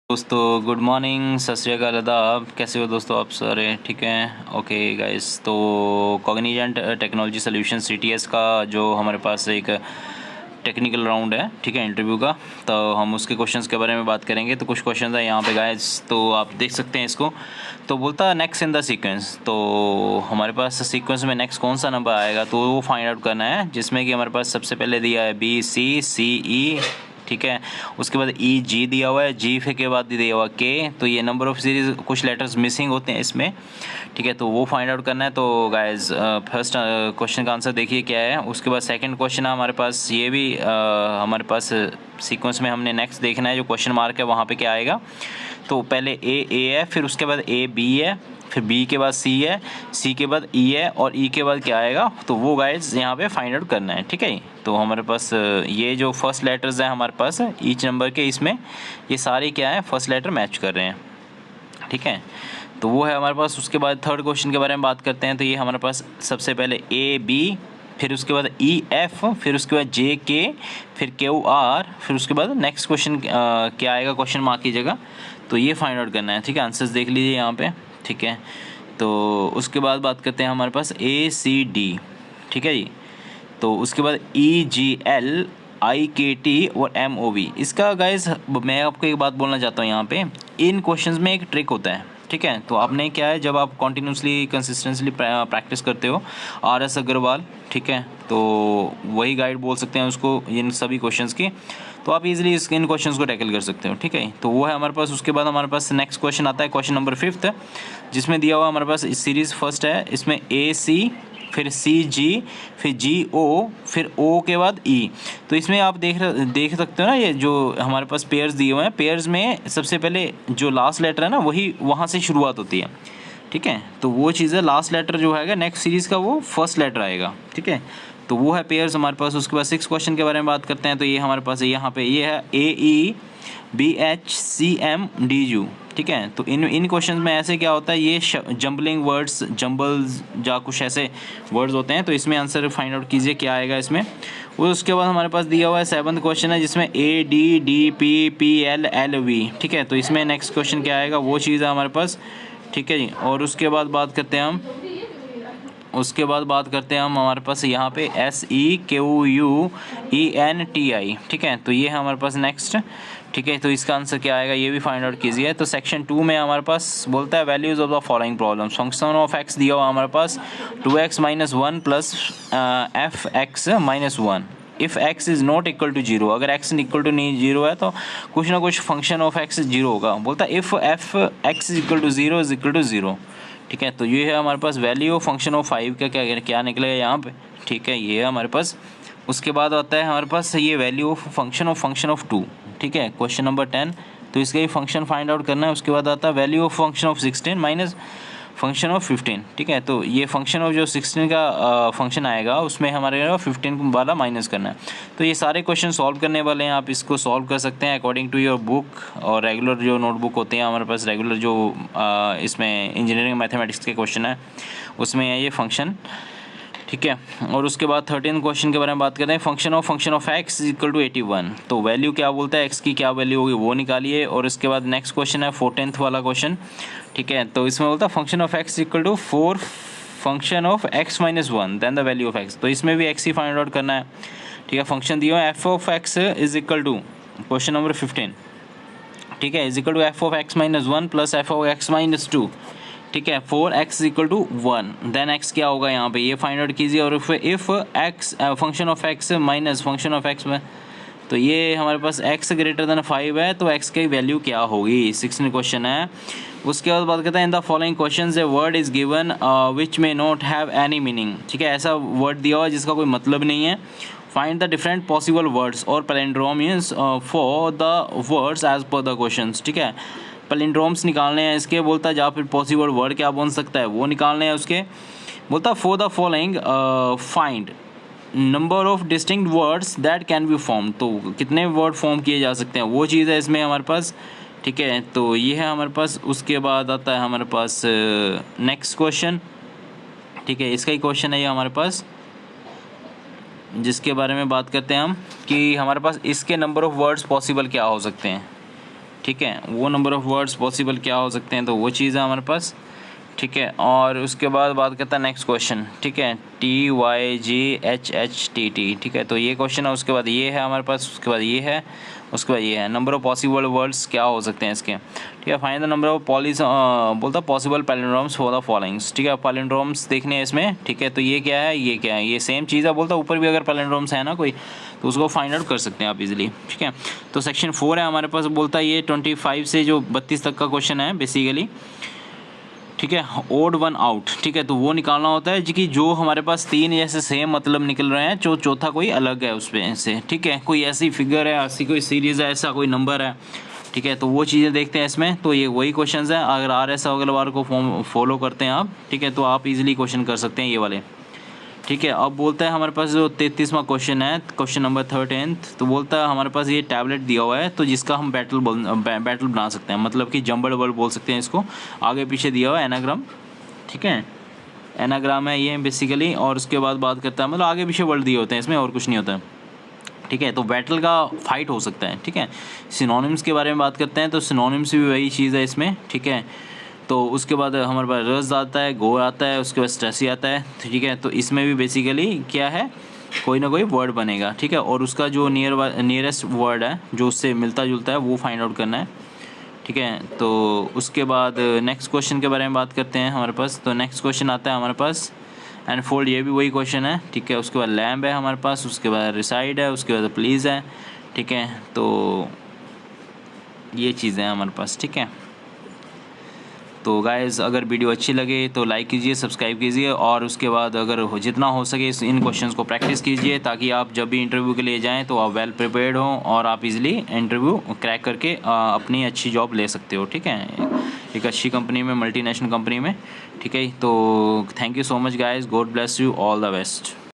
दोस्तों good morning, सत श्री अकाल, आदाब। कैसे हो दोस्तों आप सारे? ठीक हैं, ओके गाइस। तो कॉग्निजेंट टेक्नोलॉजी सॉल्यूशन CTS का जो हमारे पास एक टेक्निकल राउंड है, ठीक है, इंटरव्यू का, तो हम उसके क्वेश्चंस के बारे में बात करेंगे। तो कुछ क्वेश्चंस है यहाँ पे गाइस, तो आप देख सकते हैं इसको। तो बोलता है नेक्स्ट इन द सीक्वेंस, तो हमारे पास सीक्वेंस में नेक्स्ट कौन सा नंबर आएगा तो वो फाइंड आउट करना है, जिसमें कि हमारे पास सबसे पहले दिया है BCCE, ठीक है। उसके बाद EG दिया हुआ है, G फिर के बाद दिया हुआ K। तो ये नंबर ऑफ सीरीज कुछ लेटर्स मिसिंग होते हैं इसमें, ठीक है, तो वो फाइंड आउट करना है। तो गाइज फर्स्ट क्वेश्चन का आंसर देखिए क्या है। उसके बाद सेकंड क्वेश्चन है हमारे पास, ये भी हमारे पास सीक्वेंस में हमने नेक्स्ट देखना है, जो क्वेश्चन मार्क है वहाँ पे क्या आएगा। तो पहले A है, फिर उसके बाद B है, फिर B के बाद C है, C के बाद E है, और E के बाद क्या आएगा, तो वो गाइज यहाँ पे फाइंड आउट करना है, ठीक है। तो हमारे पास ये जो फर्स्ट लेटर्स हैं हमारे पास ईच नंबर के, इसमें ये सारे क्या है, फर्स्ट लेटर मैच कर रहे हैं, ठीक है। तो वो है हमारे पास। उसके बाद थर्ड क्वेश्चन के बारे में बात करते हैं। तो ये हमारे पास सबसे पहले AB, फिर उसके बाद EF, फिर उसके बाद JK, फिर QR, फिर उसके बाद नेक्स्ट क्वेश्चन क्या आएगा क्वेश्चन मार्क की जगह, तो ये फाइंड आउट करना है, ठीक है। आंसर्स देख लीजिए यहाँ पे, ठीक है। तो उसके बाद बात करते हैं हमारे पास ACD, ठीक है जी। तो उसके बाद EGL, IKT और MOV। इसका गाइज मैं आपको एक बात बोलना चाहता हूँ यहाँ पे, इन क्वेश्चंस में एक ट्रिक होता है, ठीक है। तो आपने क्या है, जब आप कॉन्टीन्यूसली कंसिस्टेंटली प्रैक्टिस करते हो, RS अग्रवाल, ठीक है, तो वही गाइड बोल सकते हैं उसको इन सभी क्वेश्चंस की, तो आप इजीली इन क्वेश्चंस को टैकल कर सकते हो, ठीक है। तो वो है हमारे पास। उसके बाद हमारे पास नेक्स्ट क्वेश्चन आता है, क्वेश्चन नंबर 5, जिसमें दिया हुआ हमारे पास सीरीज़ फर्स्ट है, इसमें AC, फिर CG, फिर GO, फिर O के बाद E। तो इसमें आप देख सकते हो ना, ये जो हमारे पास पेयर्स दिए हुए हैं, पेयर्स में सबसे पहले जो लास्ट लेटर है ना, वही वहाँ से शुरुआत होती है, ठीक है। तो वो चीज़ है, लास्ट लेटर जो है नेक्स्ट सीरीज़ का वो फर्स्ट लेटर आएगा, ठीक है। तो वो है पेयर्स हमारे पास। उसके बाद 6 क्वेश्चन के बारे में बात करते हैं। तो ये हमारे पास यहाँ पे ये है AEBHCMDU, ठीक है। तो इन क्वेश्चन में ऐसे क्या होता है, ये जम्बलिंग वर्ड्स, जम्बल्स या कुछ ऐसे वर्ड्स होते हैं, तो इसमें आंसर फाइंड आउट कीजिए क्या आएगा इसमें। उसके बाद हमारे पास दिया हुआ है 7th क्वेश्चन है, जिसमें ADDPPLLV, ठीक है। तो इसमें नेक्स्ट क्वेश्चन क्या आएगा, वो चीज़ है हमारे पास, ठीक है जी। और उसके बाद बात करते हैं हम हमारे पास यहाँ पे SEQUENTI, ठीक है। तो ये है हमारे पास नेक्स्ट, ठीक है। तो इसका आंसर क्या आएगा, ये भी फाइंड आउट कीजिए। तो सेक्शन 2 में हमारे पास बोलता है values of the following problems. Function of x दिया हुआ हमारे पास 2x - 1 plus fx - 1 if x is not equal to 0। अगर x इक्वल टू नहीं 0 है तो कुछ ना कुछ फंक्शन ऑफ x 0 होगा। बोलता है if f(x) equal to 0 is equal to 0, ठीक है। तो ये है हमारे पास वैल्यू ऑफ फंक्शन ऑफ 5 का क्या निकलेगा यहाँ पे, ठीक है, ये है हमारे पास। उसके बाद आता है हमारे पास ये वैल्यू ऑफ फंक्शन ऑफ 2, ठीक है, क्वेश्चन नंबर 10। तो इसका ये फंक्शन फाइंड आउट करना है। उसके बाद आता है value of function of 16 minus function of 15, ठीक है। तो ये फंक्शन ऑफ जो 16 का फंक्शन आएगा, उसमें हमारे 15 वाला माइनस करना है। तो ये सारे क्वेश्चन सॉल्व करने वाले हैं, आप इसको सॉल्व कर सकते हैं अकॉर्डिंग टू योर बुक, और रेगुलर जो नोटबुक होते हैं हमारे पास, रेगुलर जो इसमें इंजीनियरिंग मैथमेटिक्स के क्वेश्चन है उसमें है ये फंक्शन, ठीक है। और उसके बाद 13 क्वेश्चन के बारे में बात करते हैं। Function of x equal to 81। तो वैल्यू क्या बोलता है, x की क्या वैल्यू होगी वो निकालिए। और इसके बाद नेक्स्ट क्वेश्चन है 14th वाला क्वेश्चन, ठीक है। तो इसमें बोलता है function of x equal to 4 function of x - 1 then the value of x। तो इसमें भी x ही फाइंड आउट करना है, ठीक है। फंक्शन दिया है f of x is equal to question number 15, ठीक है, is equal to f of x - 1 plus f of x - 2, ठीक है। 4x equal to 1 then x क्या होगा यहाँ पे, ये फाइंड आउट कीजिए। और if x function of x minus function of x में, तो ये हमारे पास x ग्रेटर देन 5 है, तो x की वैल्यू क्या होगी, 16 क्वेश्चन है। उसके बाद बात करते हैं in the following question a word is given which may not have any meaning, ठीक है। ऐसा वर्ड दिया हुआ है जिसका कोई मतलब नहीं है। Find the different possible words और palindromes for the words as per the question, ठीक है। पैलिंड्रोम्स निकालने हैं इसके, बोलता है या फिर पॉसिबल वर्ड क्या बन सकता है वो निकालने हैं उसके। बोलता है for the following find number of distinct words that can be form. तो कितने वर्ड फॉर्म किए जा सकते हैं वो चीज़ है इसमें हमारे पास, ठीक है। तो ये है हमारे पास। उसके बाद आता है हमारे पास नेक्स्ट क्वेश्चन, ठीक है, इसका ही क्वेश्चन है ये हमारे पास, जिसके बारे में बात करते हैं हम कि हमारे पास इसके नंबर ऑफ़ वर्ड्स पॉसिबल क्या हो सकते हैं, ठीक है, वो नंबर ऑफ़ वर्ड्स पॉसिबल क्या हो सकते हैं, तो वो चीज़ है हमारे पास, ठीक है। और उसके बाद बात करता है नेक्स्ट क्वेश्चन, ठीक है, TYGHHTT, ठीक है, तो ये क्वेश्चन है। उसके बाद ये है हमारे पास, उसके बाद ये है, उसके बाद ये है। नंबर ऑफ पॉसिबल वर्ड्स क्या हो सकते हैं इसके, ठीक है। फाइंड द नंबर ऑफ बोलता पॉसिबल पैलिंड्रोम्स फॉर द फॉलोइंग्स, ठीक है। पैलिंड्रोम्स देखने हैं इसमें, ठीक है, तो ये क्या है, ये क्या है, ये सेम चीज़ है। बोलता ऊपर भी अगर पैलिंड्रोम्स है ना कोई, तो उसको फाइंड आउट कर सकते हैं आप इजीली, ठीक है। तो सेक्शन 4 है हमारे पास। बोलता है ये 25 से जो 32 तक का क्वेश्चन है बेसिकली, ठीक है। ओड वन आउट, ठीक है, तो वो निकालना होता है कि जो हमारे पास 3 जैसे सेम मतलब निकल रहे हैं, जो चौथा कोई अलग है उस पे से, ठीक है। कोई ऐसी फिगर है, ऐसी कोई सीरीज़ है, ऐसा कोई नंबर है, ठीक है, तो वो चीज़ें देखते हैं इसमें। तो ये वही क्वेश्चंस हैं। अगर RS अगलवार को फॉलो करते हैं आप, ठीक है, तो आप इजीली क्वेश्चन कर सकते हैं ये वाले, ठीक है। अब बोलता है हमारे पास जो 33वां क्वेश्चन है, क्वेश्चन नंबर 13, तो बोलता है हमारे पास ये टैबलेट दिया हुआ है, तो जिसका हम बैटल बना सकते हैं, मतलब कि जंबल वर्ड बोल सकते हैं इसको। आगे पीछे दिया हुआ है एनाग्राम, ठीक है, एनाग्राम है ये बेसिकली। और उसके बाद बात करता है, मतलब आगे पीछे वर्ड दिए होते हैं इसमें, और कुछ नहीं होता है, ठीक है। तो बैटल का फाइट हो सकता है, ठीक है। सिनोनिम्स के बारे में बात करते हैं, तो सिनोनिम्स भी वही चीज़ है इसमें, ठीक है। तो उसके बाद हमारे पास रस आता है, गो आता है, उसके बाद स्ट्रेसी आता है, ठीक है। तो इसमें भी बेसिकली क्या है, कोई ना कोई वर्ड बनेगा, ठीक है। और उसका जो नियरेस्ट वर्ड है, जो उससे मिलता जुलता है, वो फाइंड आउट करना है, ठीक है। तो उसके बाद नेक्स्ट क्वेश्चन के बारे में बात करते हैं हमारे पास। तो नेक्स्ट क्वेश्चन आता है हमारे पास एंड फोल्ड, ये भी वही क्वेश्चन है, ठीक है। उसके बाद लैम्ब है हमारे पास, उसके बाद रिसाइड है, उसके बाद प्लीज़ है, ठीक है। तो ये चीज़ें हैं हमारे पास, ठीक है। तो गाइज़ अगर वीडियो अच्छी लगे तो लाइक कीजिए, सब्सक्राइब कीजिए, और उसके बाद अगर जितना हो सके इन क्वेश्चंस को प्रैक्टिस कीजिए, ताकि आप जब भी इंटरव्यू के लिए जाएं तो आप वेल प्रिपेयर्ड हों और आप इजीली इंटरव्यू क्रैक करके अपनी अच्छी जॉब ले सकते हो, ठीक है, एक अच्छी कंपनी में, मल्टीनेशनल कंपनी में, ठीक है। तो thank you so much guys, God bless you, all the best.